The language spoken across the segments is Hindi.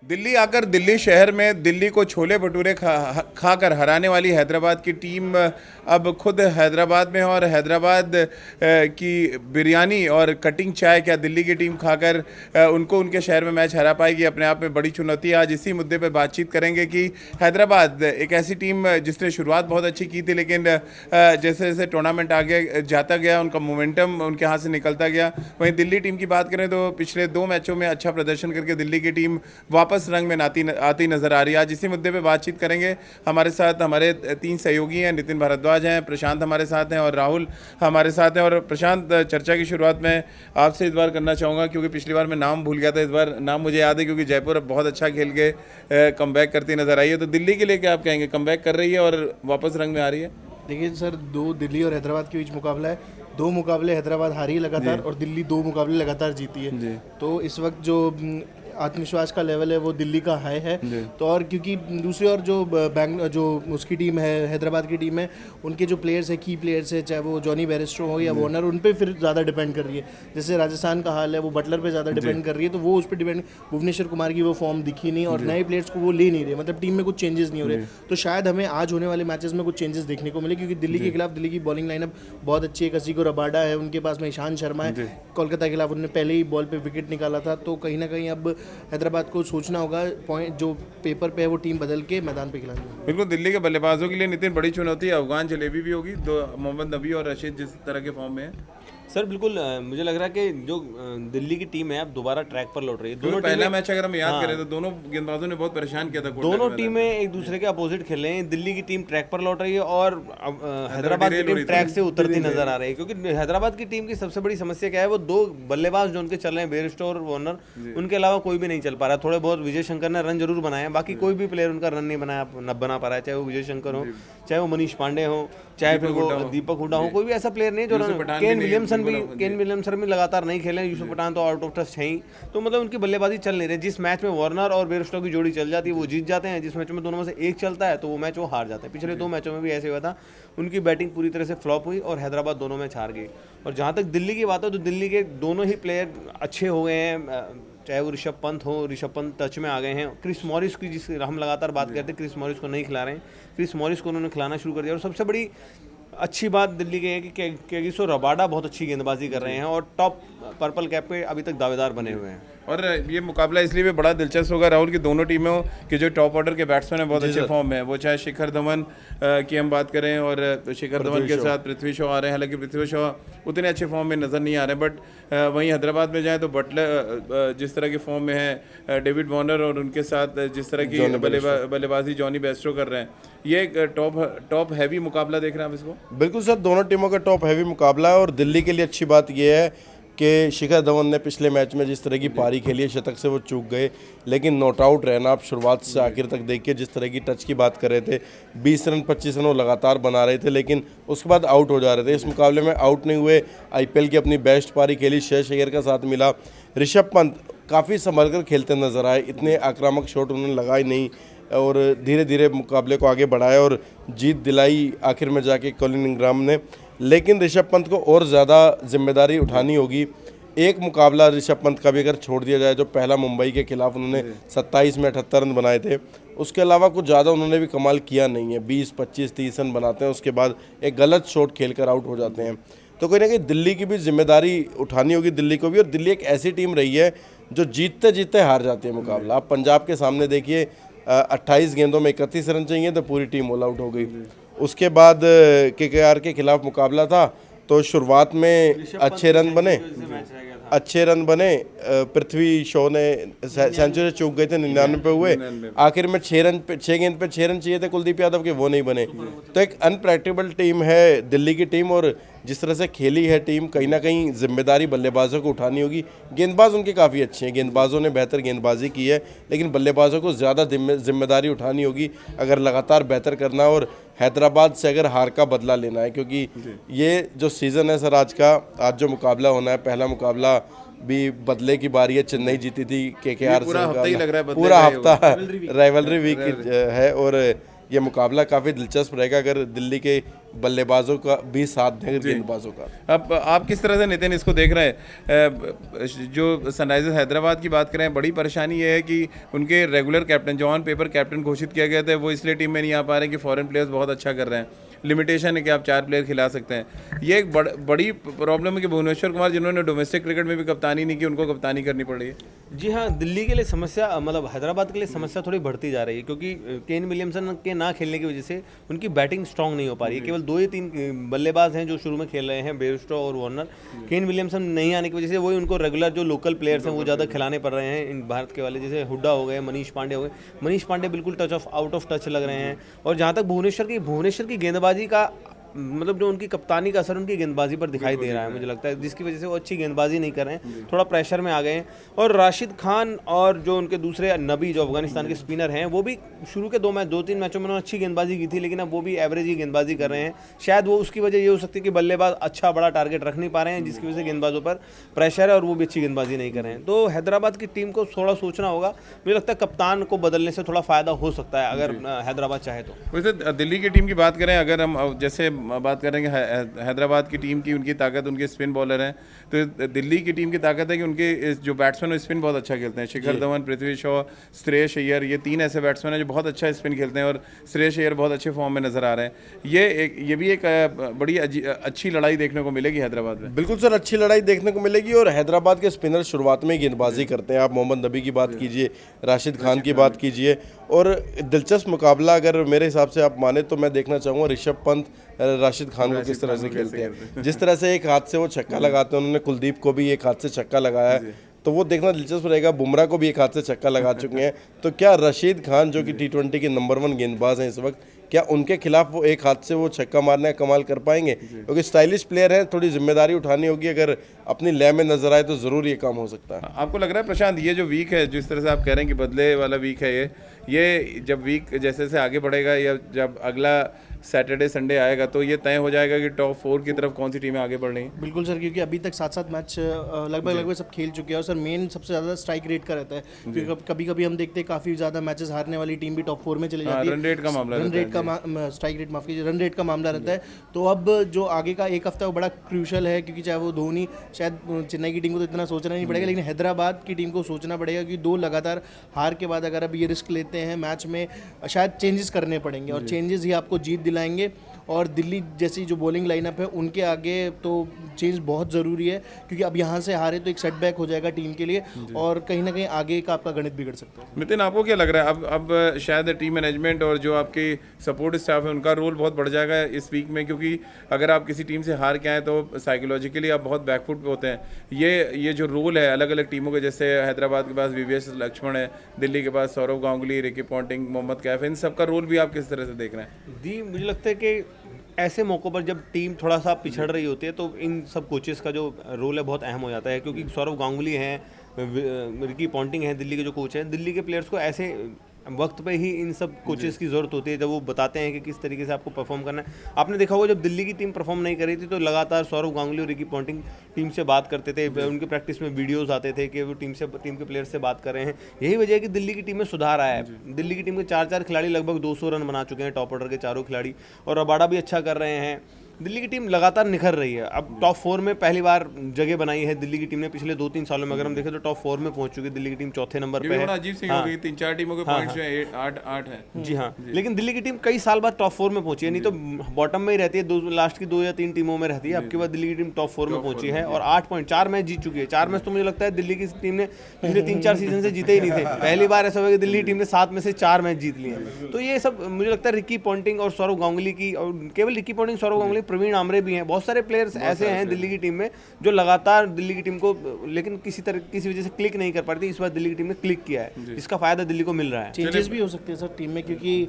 दिल्ली आकर दिल्ली शहर में दिल्ली को छोले भटूरे खाकर हराने वाली हैदराबाद की टीम अब खुद हैदराबाद में है और हैदराबाद की बिरयानी और कटिंग चाय क्या दिल्ली की टीम खाकर उनको उनके शहर में मैच हरा पाएगी, अपने आप में बड़ी चुनौती है। आज इसी मुद्दे पर बातचीत करेंगे कि हैदराबाद एक ऐसी टीम जिसने शुरुआत बहुत अच्छी की थी, लेकिन जैसे जैसे टूर्नामेंट आगे जाता गया उनका मोमेंटम उनके हाथ से निकलता गया। वहीं दिल्ली टीम की बात करें तो पिछले 2 मैचों में अच्छा प्रदर्शन करके दिल्ली की टीम वापस रंग में आती नजर आ रही है। आज इसी मुद्दे पे बातचीत करेंगे। हमारे साथ हमारे 3 सहयोगी हैं, नितिन भारद्वाज हैं, प्रशांत हमारे साथ हैं और राहुल हमारे साथ हैं। और प्रशांत, चर्चा की शुरुआत में आपसे इस बार करना चाहूँगा क्योंकि पिछली बार मैं नाम भूल गया था, इस बार नाम मुझे याद है क्योंकि जयपुर अब बहुत अच्छा खेल के कमबैक करती नजर आई है। तो दिल्ली के लिए क्या आप कहेंगे, कमबैक कर रही है और वापस रंग में आ रही है? देखिए सर, 2 दिल्ली और हैदराबाद के बीच मुकाबला है। 2 मुकाबले हैदराबाद हारी है लगातार और दिल्ली 2 मुकाबले लगातार जीती है। तो इस वक्त जो आत्मविश्वास का लेवल है वो दिल्ली का हाई है। तो और क्योंकि दूसरी ओर जो उसकी टीम है, हैदराबाद की टीम है, उनके जो प्लेयर्स है, की प्लेयर्स है, चाहे वो जॉनी बेयरस्टो हो या वार्नर, उन पे फिर ज़्यादा डिपेंड कर रही है। जैसे राजस्थान का हाल है, वो बटलर पे ज़्यादा डिपेंड कर रही है, तो वो उस पर डिपेंड। भुवनेश्वर कुमार की वो फॉर्म दिखी नहीं और नए प्लेयर्स को वो ले नहीं रहे, मतलब टीम में कुछ चेंजेस नहीं हो रहे। तो शायद हमें आज होने वाले मैचेस में कुछ चेंजेस देखने को मिले क्योंकि दिल्ली के खिलाफ दिल्ली की बॉलिंग लाइनअप बहुत अच्छी है। कसी को रबाडा है, उनके पास में ईशांत शर्मा है। कोलकाता के खिलाफ उन्होंने पहले ही बॉल पे विकेट निकाला था। तो कहीं ना कहीं अब हैदराबाद को सोचना होगा पॉइंट जो पेपर पे है वो टीम बदल के मैदान पे खिलानी होगी। बिल्कुल, दिल्ली के बल्लेबाजों के लिए नितिन बड़ी चुनौती है। अफगान जलेबी भी होगी, 2 मोहम्मद नबी और रशीद जिस तरह के फॉर्म में है। सर बिल्कुल, मुझे लग रहा है कि जो दिल्ली की टीम है अब दोबारा ट्रैक पर लौट रही है। दोनों पहला मैच अगर हम याद करें तो दोनों गेंदबाजों ने बहुत परेशान किया था। दोनों टीमें एक दूसरे के अपोजिट खेल रहे हैं। दिल्ली की टीम ट्रैक पर लौट रही है और हैदराबाद की टीम ट्रैक से उतरती नजर आ रही है क्योंकि हैदराबाद की टीम की सबसे बड़ी समस्या क्या है, वो 2 बल्लेबाज जो उनके चल रहे हैं, बेयरस्टो और वार्नर, उनके अलावा कोई भी नहीं चल पा रहा है। थोड़े बहुत विजय शंकर ने रन जरूर बनाए हैं, बाकी कोई भी प्लेयर उनका रन नहीं बना पा रहा है, चाहे वो विजय शंकर हो, चाहे वो मनीष पांडे हो, चाहे फिर वो दीपक हुड्डा हो, कोई भी ऐसा प्लेयर नहीं जो केन विलियमसन भी लगातार नहीं खेले। यूसुफ पठान तो आउट ऑफ टच है ही। तो मतलब उनकी बल्लेबाजी चल नहीं रही। जिस मैच में वार्नर और बेयरस्टो की जोड़ी चल जाती है वो जीत जाते हैं, जिस मैच में दोनों में से एक चलता है तो वो मैच वो हार जाते हैं। पिछले 2 मैचों में भी ऐसे हुआ था, उनकी बैटिंग पूरी तरह से फ्लॉप हुई और हैदराबाद दोनों मैच हार गई। और जहाँ तक दिल्ली की बात है तो दिल्ली के दोनों ही प्लेयर अच्छे हो गए हैं, चाहे वो ऋषभ पंत टच में आ गए हैं। क्रिस मॉरिस की जिस हम लगातार बात करते हैं, क्रिस मॉरिस को नहीं खिला रहे हैं, क्रिस मॉरिस को उन्होंने खिलाना शुरू कर दिया। और सबसे बड़ी अच्छी बात दिल्ली की है कि केगिसो रबाडा बहुत अच्छी गेंदबाजी कर रहे हैं और टॉप पर्पल कैप पे अभी तक दावेदार बने हुए हैं। और ये मुकाबला इसलिए भी बड़ा दिलचस्प होगा राहुल की दोनों टीमों के जो टॉप ऑर्डर के बैट्समैन हैं बहुत अच्छे फॉर्म में है। वो चाहे शिखर धवन की हम बात करें और शिखर धवन के साथ पृथ्वी शॉ आ रहे हैं, हालांकि पृथ्वी शॉ उतने अच्छे फॉर्म में नज़र नहीं आ रहे। बट वहीं हैदराबाद में जाए तो बटलर जिस तरह के फॉर्म में है, डेविड वार्नर और उनके साथ जिस तरह की बल्लेबाजी जॉनी बेयरस्टो कर रहे हैं, ये एक टॉप हैवी मुकाबला देख रहे हैं आप इसको? बिल्कुल सर, दोनों टीमों का टॉप हैवी मुकाबला है। और दिल्ली के लिए अच्छी बात यह है कि शिखर धवन ने पिछले मैच में जिस तरह की पारी खेली है, शतक से वो चूक गए, लेकिन नॉट आउट रहना आप शुरुआत से आखिर तक देखिए। जिस तरह की टच की बात कर रहे थे, 20 रन 25 रन वो लगातार बना रहे थे, लेकिन उसके बाद आउट हो जा रहे थे। इस मुकाबले में आउट नहीं हुए, आईपीएल की अपनी बेस्ट पारी खेली, श्रेयस अय्यर का साथ मिला। ऋषभ पंत काफ़ी संभल कर खेलते नजर आए, इतने आक्रामक शॉट उन्होंने लगाए नहीं और धीरे धीरे मुकाबले को आगे बढ़ाया और जीत दिलाई आखिर में जाके कॉलिन इंग्राम ने। लेकिन ऋषभ पंत को और ज़्यादा जिम्मेदारी उठानी होगी। एक मुकाबला ऋषभ पंत का भी अगर छोड़ दिया जाए, जो पहला मुंबई के खिलाफ उन्होंने 27 में 78 रन बनाए थे, उसके अलावा कुछ ज़्यादा उन्होंने भी कमाल किया नहीं है। 20 25 30 रन बनाते हैं, उसके बाद एक गलत शॉट खेलकर आउट हो जाते हैं। तो कहीं ना कहीं दिल्ली की भी जिम्मेदारी उठानी होगी दिल्ली को भी। और दिल्ली एक ऐसी टीम रही है जो जीतते जीतते हार जाती है मुकाबला। आप पंजाब के सामने देखिए, 28 गेंदों में 31 रन चाहिए तो पूरी टीम ऑल आउट हो गई। उसके बाद केकेआर के खिलाफ मुकाबला था तो शुरुआत में अच्छे रन बने, पृथ्वी शॉ ने सेंचुरी चूक गए थे, 99 पे हुए। आखिर में 6 गेंद पे 6 रन चाहिए थे कुलदीप यादव के, वो नहीं बने। तो एक अनप्रैक्टिकल टीम है दिल्ली की टीम और जिस तरह से खेली है टीम, कहीं ना कहीं जिम्मेदारी बल्लेबाजों को उठानी होगी। गेंदबाज उनके काफ़ी अच्छे हैं, गेंदबाजों ने बेहतर गेंदबाजी की है, लेकिन बल्लेबाजों को ज़्यादा जिम्मेदारी उठानी होगी अगर लगातार बेहतर करना और हैदराबाद से अगर हार का बदला लेना है। क्योंकि ये जो सीज़न है सर, आज जो मुकाबला होना है, पहला मुकाबला भी बदले की बारी है। चेन्नई जीती थी केकेआर से, पूरा हफ्ता राइवलरी वीक है और ये मुकाबला काफ़ी दिलचस्प रहेगा अगर दिल्ली के बल्लेबाजों का भी साथ दें गेंदबाजों का। अब आप किस तरह से नितिन इसको देख रहे हैं? जो सनराइजर्स हैदराबाद की बात करें, बड़ी परेशानी ये है कि उनके रेगुलर कैप्टन जो ऑन पेपर कैप्टन घोषित किया गया था वो इसलिए टीम में नहीं आ पा रहे हैं कि फॉरेन प्लेयर्स बहुत अच्छा कर रहे हैं, लिमिटेशन है कि आप 4 प्लेयर खिला सकते हैं। ये एक बड़ी प्रॉब्लम है कि भुवनेश्वर कुमार जिन्होंने डोमेस्टिक क्रिकेट में भी कप्तानी नहीं की, उनको कप्तानी करनी पड़ रही है। जी हाँ, दिल्ली के लिए समस्या मतलब हैदराबाद के लिए समस्या थोड़ी बढ़ती जा रही है, क्योंकि केन विलियमसन के ना खेलने की वजह से उनकी बैटिंग स्ट्रांग नहीं हो पा रही है। केवल 2 या 3 बल्लेबाज हैं जो शुरू में खेल रहे हैं, बेयरस्टो और वार्नर। केन विलियमसन नहीं आने की वजह से वही उनको रेगुलर जो लोकल प्लेयर्स हैं वो ज़्यादा खिलाने पड़ रहे हैं इन भारत के वाले, जैसे हुड्डा हो गए, मनीष पांडे हो गए। मनीष पांडे बिल्कुल आउट ऑफ टच लग रहे हैं। और जहाँ तक भुवनेश्वर की गेंदबाजी का मतलब जो उनकी कप्तानी का असर उनकी गेंदबाजी पर दिखाई दे रहा है, मुझे लगता है, जिसकी वजह से वो अच्छी गेंदबाजी नहीं कर रहे हैं, थोड़ा प्रेशर में आ गए हैं। और राशिद खान और जो उनके दूसरे नबी जो अफगानिस्तान के स्पिनर हैं वो भी शुरू के 2-3 मैचों में उन्होंने अच्छी गेंदबाजी की थी, लेकिन अब वो भी एवरेज ही गेंदबाजी कर रहे हैं। शायद वो उसकी वजह ये हो सकती है कि बल्लेबाज अच्छा बड़ा टारगेट रख नहीं पा रहे हैं, जिसकी वजह से गेंदबाजों पर प्रेशर है और वो भी अच्छी गेंदबाजी नहीं कर रहे हैं। तो हैदराबाद की टीम को थोड़ा सोचना होगा। मुझे लगता है कप्तान को बदलने से थोड़ा फायदा हो सकता है अगर हैदराबाद चाहे तो। वैसे दिल्ली की टीम की बात करें, अगर हम जैसे बात करेंगे हैदराबाद की टीम की, उनकी ताकत उनके स्पिन बॉलर हैं, तो दिल्ली की टीम की ताकत है कि उनके जो बैट्समैन स्पिन बहुत अच्छा खेलते हैं। शिखर धवन, पृथ्वी शॉ, श्रेयस अय्यर, ये 3 ऐसे बैट्समैन हैं जो बहुत अच्छा स्पिन खेलते हैं और श्रेयस अय्यर बहुत अच्छे फॉर्म में नजर आ रहे हैं। ये भी एक बड़ी अच्छी लड़ाई देखने को मिलेगी हैदराबाद में। बिल्कुल सर, अच्छी लड़ाई देखने को मिलेगी। और हैदराबाद के स्पिनर शुरुआत में ही गेंदबाजी करते हैं। आप मोहम्मद नबी की बात कीजिए, राशिद खान की बात कीजिए। और दिलचस्प मुकाबला अगर मेरे हिसाब से आप माने तो मैं देखना चाहूँगा ऋषभ पंत राशिद खान को किस तरह से खेलते हैं। जिस तरह से एक हाथ से वो छक्का लगाते हैं, उन्होंने कुलदीप को भी एक हाथ से छक्का लगाया है, तो वो देखना दिलचस्प रहेगा। बुमराह को भी एक हाथ से छक्का लगा चुके हैं। तो क्या रशीद खान जो कि T20 के नंबर 1 गेंदबाज हैं इस वक्त, क्या उनके खिलाफ वो एक हाथ से वो छक्का मारना कमाल कर पाएंगे? क्योंकि स्टाइलिश प्लेयर हैं, थोड़ी जिम्मेदारी उठानी होगी। अगर अपनी लय में नजर आए तो ज़रूर ये काम हो सकता है। आपको लग रहा है प्रशांत, ये जो वीक है, जिस तरह से आप कह रहे हैं कि बदले वाला वीक है, ये जब वीक जैसे से आगे बढ़ेगा या जब अगला सैटरडे संडे आएगा तो ये तय हो जाएगा कि टॉप 4 की तरफ कौन सी टीमें आगे बढ़ रही हैं? बिल्कुल सर, क्योंकि अभी तक 7-7 मैच लगभग सब खेल चुके हैं। और सर मेन सबसे ज़्यादा स्ट्राइक रेट का रहता है, क्योंकि कभी कभी हम देखते हैं काफ़ी ज़्यादा मैचेस हारने वाली टीम भी टॉप 4 में चले जाती है। रन रेट का मामला, स्ट्राइक रेट माफ कीजिए, रन रेट का मामला रहता है। तो अब जो आगे का एक हफ्ता वो बड़ा क्रूशल है, क्योंकि चाहे वो धोनी, शायद चेन्नई की टीम को तो इतना सोचना नहीं पड़ेगा, लेकिन हैदराबाद की टीम को सोचना पड़ेगा कि 2 लगातार हार के बाद अगर अब ये रिस्क लेते हैं मैच में, शायद चेंजेस करने पड़ेंगे और चेंजेस ही आपको जीत दिलाएंगे। और दिल्ली जैसी जो बॉलिंग लाइनअप है उनके आगे तो चेंज बहुत ज़रूरी है, क्योंकि अब यहाँ से हारे तो एक सेटबैक हो जाएगा टीम के लिए और कहीं ना कहीं आगे का आपका गणित बिगड़ सकता है। नितिन, आपको क्या लग रहा है अब शायद टीम मैनेजमेंट और जो आपके सपोर्ट स्टाफ है उनका रोल बहुत बढ़ जाएगा इस वीक में? क्योंकि अगर आप किसी टीम से हार के आए तो साइकोलॉजिकली आप बहुत बैकफुट पे होते हैं। ये जो रोल है अलग अलग टीमों के, जैसे हैदराबाद के पास VVS लक्ष्मण है, दिल्ली के पास सौरव गांगुली, रिकी पॉन्टिंग, मोहम्मद कैफ, इन सबका रोल भी आप किस तरह से देख रहे हैं? जी, मुझे लगता है कि ऐसे मौक़ों पर जब टीम थोड़ा सा पिछड़ रही होती है तो इन सब कोचेस का जो रोल है बहुत अहम हो जाता है, क्योंकि सौरव गांगुली हैं, रिकी पॉन्टिंग हैं दिल्ली के जो कोच हैं, दिल्ली के प्लेयर्स को ऐसे वक्त पे ही इन सब कोचेस की ज़रूरत होती है जब वो बताते हैं कि किस तरीके से आपको परफॉर्म करना है। आपने देखा होगा जब दिल्ली की टीम परफॉर्म नहीं कर रही थी तो लगातार सौरव गांगुली और रिकी पॉन्टिंग टीम से बात करते थे, उनके प्रैक्टिस में वीडियोस आते थे कि वो टीम के प्लेयर्स से बात कर रहे हैं। यही वजह है कि दिल्ली की टीम में सुधार आया है। दिल्ली की टीम के 4 खिलाड़ी लगभग 200 रन बना चुके हैं, टॉप ऑर्डर के 4 खिलाड़ी, और रबाडा भी अच्छा कर रहे हैं। दिल्ली की टीम लगातार निखर रही है। अब टॉप 4 में पहली बार जगह बनाई है दिल्ली की टीम ने पिछले 2-3 सालों में। अगर हम देखें तो टॉप 4 में पहुंच चुकी है दिल्ली की टीम, 4थे नंबर पे है। अजीब सी हो गई, 3-4 टीमों के पॉइंट्स जो है 8 हैं। जी हाँ, लेकिन दिल्ली की टीम कई साल बाद टॉप 4 में पहुंची है, नहीं तो बॉटम में ही रहती है, लास्ट की 2 या 3 टीमों में रहती है। अब के बाद दिल्ली की टीम टॉप 4 में पहुंची है और 8 पॉइंट 4 मैच जीत चुकी है। 4 मैच तो मुझे लगता है दिल्ली की टीम ने पिछले 3-4 सीजन से जीते ही नहीं थे। पहली बार ऐसा हुआ कि दिल्ली की टीम ने 7 में से 4 मैच जीत लिए। तो ये सब मुझे लगता है रिकी पॉन्टिंग और सौरव गांगुली की, और केवल रिकी पॉन्टिंग, सौरव गांगुली, प्रवीण आमरे भी हैं, बहुत सारे प्लेयर्स ऐसे हैं दिल्ली की टीम में जो लगातार दिल्ली की टीम को, लेकिन किसी वजह से क्लिक नहीं कर पाती। इस बार दिल्ली की टीम ने क्लिक किया है, जिसका फायदा दिल्ली को मिल रहा है। चेंजेस भी हो सकते हैं सर टीम में, क्योंकि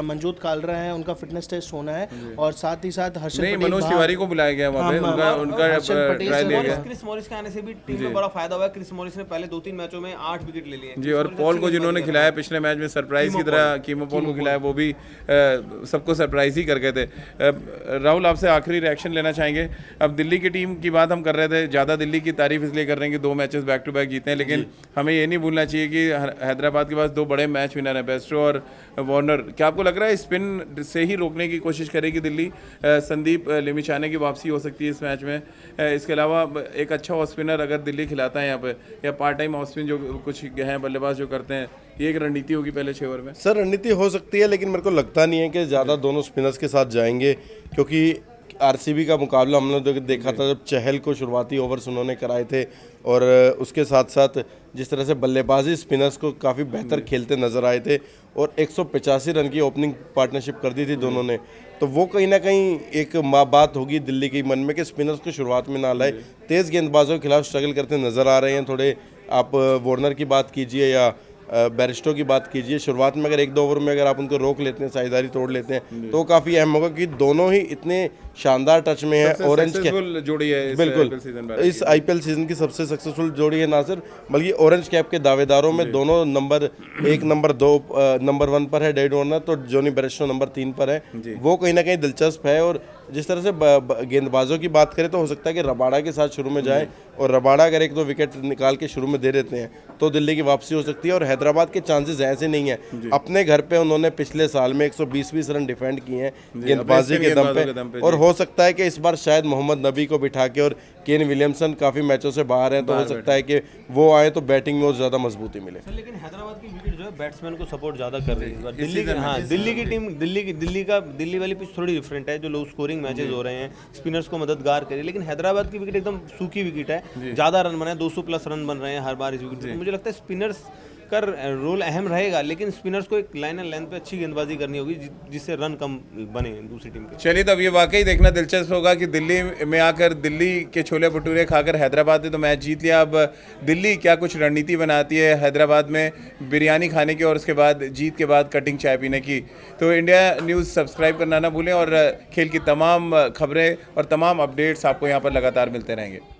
मनजोत कालरा है, उनका फिटनेस टेस्ट होना है, और साथ ही साथ हर्षल पटेल, मनोज तिवारी को बुलाया गया वहां पे, उनका ट्रायल लिया गया। क्रिस मॉरिस के आने से भी टीम में बड़ा फायदा हुआ है। क्रिस मॉरिस ने पहले 2-3 मैचों में 8 विकेट ले लिए जी, और पॉल को जिन्होंने खिलाया पिछले मैच में सरप्राइज की तरह, कीमो पॉल को खिलाया, वो भी सबको सरप्राइज ही कर गए थे। राहुल, आपसे से आखिरी रिएक्शन लेना चाहेंगे। अब दिल्ली की टीम की बात हम कर रहे थे, ज़्यादा दिल्ली की तारीफ इसलिए कर रहे हैं कि 2 मैचेस बैक टू बैक जीते हैं, लेकिन हमें ये नहीं भूलना चाहिए कि हैदराबाद के पास 2 बड़े मैच विनर हैं, बेस्टो और वार्नर। क्या आपको लग रहा है स्पिन से ही रोकने की कोशिश करेगी दिल्ली? संदीप लिमिचाने की वापसी हो सकती है इस मैच में। इसके अलावा एक अच्छा ऑफ स्पिनर अगर दिल्ली खिलाता है यहाँ पे, या पार्ट टाइम ऑफ स्पिन जो कुछ हैं बल्लेबाज जो करते हैं, ये एक रणनीति होगी पहले 6 ओवर में। सर रणनीति हो सकती है, लेकिन मेरे को लगता नहीं है कि ज़्यादा दोनों स्पिनर्स के साथ जाएंगे, क्योंकि आरसीबी का मुकाबला हमने देखा था जब चहल को शुरुआती ओवर्स उन्होंने कराए थे, और उसके साथ साथ जिस तरह से बल्लेबाजी स्पिनर्स को काफ़ी बेहतर खेलते नजर आए थे, और 185 रन की ओपनिंग पार्टनरशिप कर दी थी दोनों ने। तो वो कहीं ना कहीं एक बात होगी दिल्ली के मन में कि स्पिनर्स को शुरुआत में ना लाए। तेज़ गेंदबाजों के खिलाफ स्ट्रगल करते नज़र आ रहे हैं थोड़े। आप वार्नर की बात कीजिए या बैरिस्टो की बात कीजिए, शुरुआत में अगर 1-2 ओवर में अगर आप उनको रोक लेते हैं, साझेदारी तोड़ लेते हैं, तो काफ़ी अहम होगा, कि दोनों ही इतने शानदार टच में है। ऑरेंज कैप जोड़ी है बिल्कुल इस आईपीएल सीजन की सबसे सक्सेसफुल जोड़ी है, ना सिर्फ बल्कि ऑरेंज कैप के दावेदारों में दोनों नंबर 1, नंबर 2, नंबर 1 पर है डेविड वार्नर, तो जॉनी बैरिस्टो नंबर 3 पर है। वो कहीं ना कहीं दिलचस्प है। और जिस तरह से गेंदबाजों की बात करें तो हो सकता है कि रबाड़ा के साथ शुरू में जाए, और रबाड़ा अगर 1-2 विकेट निकाल के शुरू में दे देते हैं तो दिल्ली की वापसी हो सकती है। और हैदराबाद के चांसेस ऐसे नहीं है, अपने घर पे उन्होंने पिछले साल में 120 रन डिफेंड किए हैं गेंदबाजी के दम पे, और हो सकता है कि इस बार शायद मोहम्मद नबी को बिठा के, और केन विलियमसन काफ़ी मैचों से बाहर हैं, तो हो सकता है कि वो आए तो बैटिंग में और ज़्यादा मजबूती मिले। लेकिन हैदराबाद की विकेट जो है बैट्समैन को सपोर्ट ज़्यादा कर रही है। दिल्ली की टीम, दिल्ली वाली पिच थोड़ी डिफरेंट है, जो लो स्कोरिंग मैचेस हो रहे हैं, स्पिनर्स को मददगार करे। लेकिन हैदराबाद की विकेट एकदम सूखी विकेट है, ज़्यादा रन बने, 200+ रन बन रहे हैं हर बार इस विकेट से। मुझे लगता है स्पिनर्स का रोल अहम रहेगा, लेकिन स्पिनर्स को एक लाइन एंड लेंथ पे अच्छी गेंदबाजी करनी होगी जिससे रन कम बने दूसरी टीम के। चलिए, तब ये वाकई देखना दिलचस्प होगा कि दिल्ली में आकर दिल्ली के छोले भटूरे खाकर हैदराबाद ने तो मैच जीत लिया, अब दिल्ली क्या कुछ रणनीति बनाती है हैदराबाद में बिरयानी खाने की और उसके बाद जीत के बाद कटिंग चाय पीने की। तो इंडिया न्यूज़ सब्सक्राइब करना ना भूलें, और खेल की तमाम खबरें और तमाम अपडेट्स आपको यहाँ पर लगातार मिलते रहेंगे।